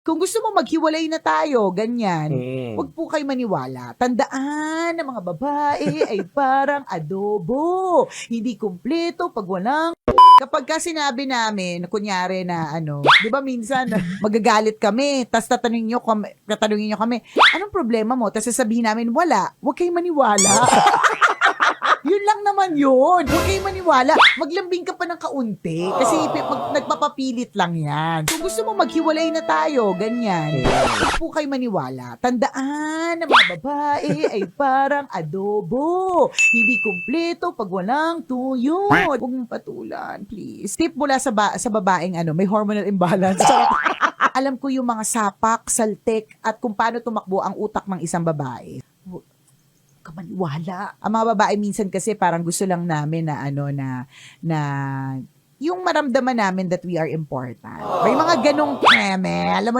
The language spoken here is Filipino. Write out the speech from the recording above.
Kung gusto mo maghiwalay na tayo, ganyan. Mm. Huwag po kayo maniwala. Tandaan na mga babae ay parang adobo. Hindi kumpleto pag walang kapag ka sinabi namin, kunyari na ano, di ba minsan magagalit kami, tapos tatanungin nyo kami, anong problema mo? Tapos sasabihin namin, wala. Huwag kayong maniwala. Yun lang naman yun. Huwag kayong maniwala. Maglambing ka pa ng kaunti. Kasi nagpapapilit lang yan. Kung gusto mo maghiwalay na tayo, ganyan. Huwag po kayo maniwala. Tandaan na mga babae ay parang adobo. Hindi kumpleto pag walang tuyo. Huwag mong patulan, please. Tip mula sa babaeng may hormonal imbalance. Alam ko yung mga sapak, saltik, at kung paano tumakbo ang utak ng isang babae. Kamaniwala. Ang mga babae minsan kasi parang gusto lang namin na yung maramdaman namin that we are important. May mga ganong alam mo